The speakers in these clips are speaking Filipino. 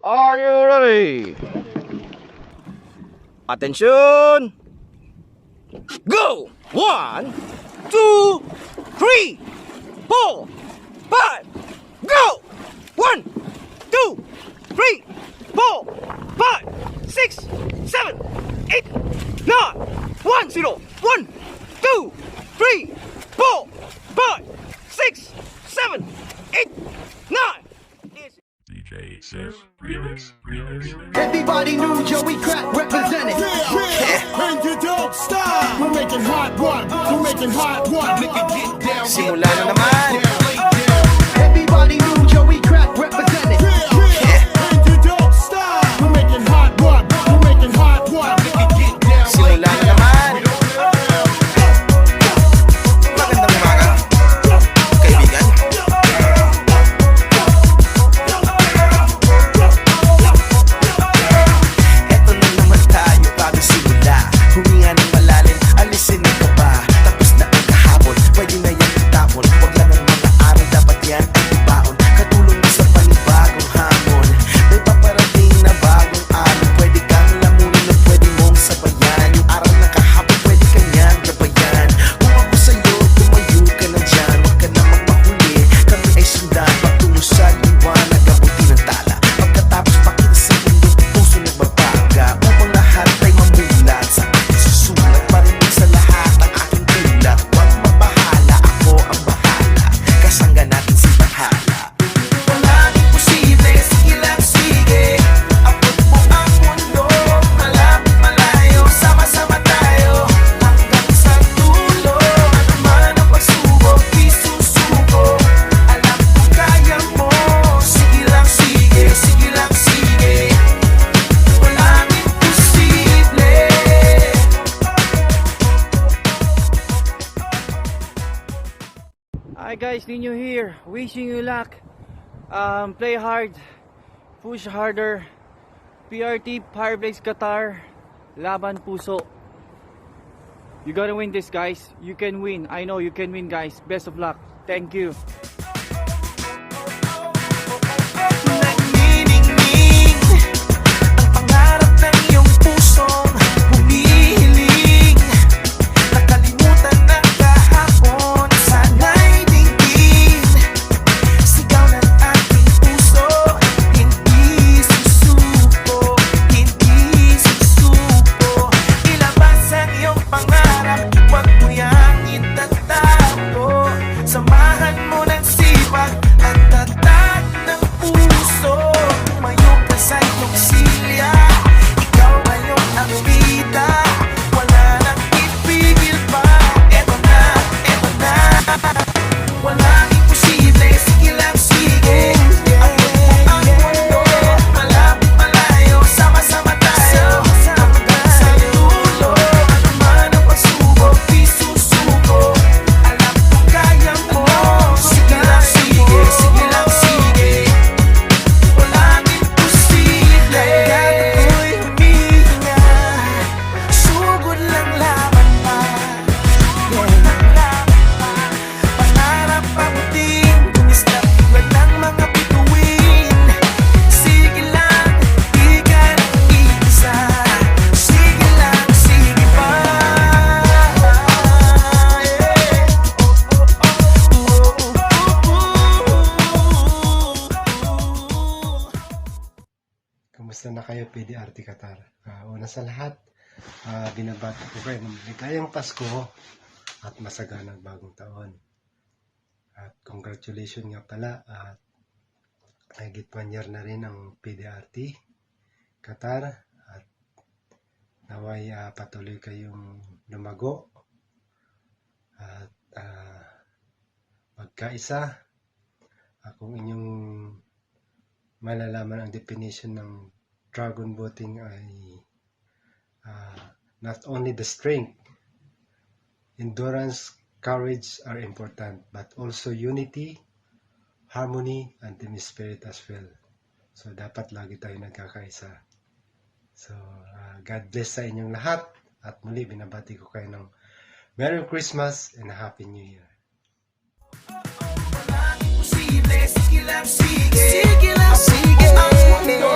Are you ready? Attention! Go! 1, 2, 3, 4, 5, go! 1, 2, 3, 4, 5, 6, 7, 8, 9, 1, 0, 1, 2, 3, 4, 5, 6, 7, 8, 9. DJ Sif Remix. Everybody knew Joey Crack represented. And you don't stop. We're making hot one. We're making hot one. Nigga, get down. Simula na naman. Everybody knew Joey Crack represented. And you don't stop. We're making hot one. We're making hot one. Nigga, get down. Simula na naman. Magandang umaga, kaibigan. Eto na naman tayo bago simula. Huminga ng malalim, alisin ang kaba. Tapos na ang kahapon, pwede na yan itapon. Huwag lang ang mga araw, dapat yan ang ibaon. Katulong mo sa panibagong hamon. May paparating na bagong araw. Pwede kang lamunin na pwede mong sabayan. Yung araw na kahapon, pwede kang yan gabayan. Kung ako sa'yo, tumayo ka na dyan. Huwag ka namang mahuli, kami ay sundan. Patungo sa liwanag, abutin ng tala. Pagkatapos pakita sa mundo, puso nagbabaga. Upang lahat ay mamulat sa aking susulat. Marinig sa lahat ang aking tulad. Huwag mabahala, ako ang bahala. Kasangga natin si Bahala. Walang imposible, sige lang sige. Abot mo ang mundo, malapit malayo. Sama-sama tayo, hanggang sa dulo. Ano man ang pagsubok, di susuko. Alam ko kaya mo, sige lang sige. Sige lang sige. Walang imposible. Hi guys, Nino here. Wishing you luck. Play hard, push harder. PRT, Fireplace Qatar, Laban Puso. You gotta win this, guys. You can win. I know you can win, guys. Best of luck. Thank you. Nagniningning ang pangarap ng iyong pusong humihiling. Nakalimutan ng kahapon, sana'y dinggin. Sigaw ng aking puso, hindi susuko, hindi susuko. Ilabas ang iyong pangarap, huwag mo yang itatago. Samahan mo ng sipag at tatag ng puso. Tumayo ka sa iyong silya, ikaw ngayon ang bida. Wala nang ipigil pa, eto na, eto na. Walang imposible, sige lang sige. Abot mo ang mundo, malapit malayo. Sama-sama tayo, hanggang sa dulo. Ano man ang pagsubok, di susuko. Alam ko kaya mo, sige lang sige. Sige lang sige. Walang imposible. Agad ako'y humihinga, sugod lang laban pa. Pangarap abutin, kumislap tulad ng mga bituin. Sige lang, di ka nang iisa. Sige lang, sige pa. Kamusta na kayo, PDRT Qatar? Una sa lahat, binabati ko kayo ng ligayang Pasko at masaganang bagong taon. At congratulations nga pala at higit 1 year na rin ang PDRT Qatar at naway patuloy kayong lumago at magkaisa. Kung inyong malalaman ang definition ng dragon boating ay not only the strength, endurance, courage are important, but also unity, harmony, and team spirit as well. So dapat lagi tayo nagkakaisa. So God bless sa inyong lahat at muli binabati ko kayo ng Merry Christmas and a Happy New Year. Walang imposible, sige lang sige. Sige lang sige ang mundo.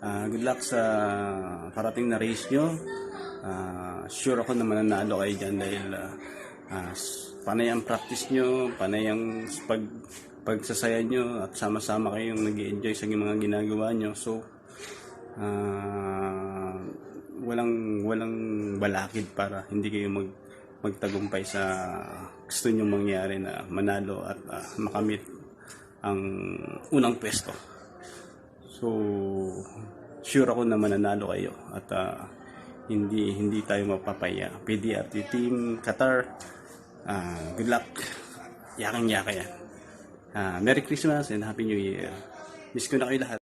Good luck sa parating na race nyo. Sure ako na mananalo kayo dyan dahil panay ang practice nyo, panay ang pagsasaya nyo at sama-sama kayong nag-enjoy sa mga ginagawa nyo. So, walang balakid para hindi kayo magtagumpay sa gusto nyo mangyari na manalo at makamit ang unang pwesto. So, sure ako na mananalo kayo at hindi tayo mapapaya. PDRT Team Qatar, good luck. Yakang-yaka yan. Merry Christmas and Happy New Year. Miss ko na kayo lahat.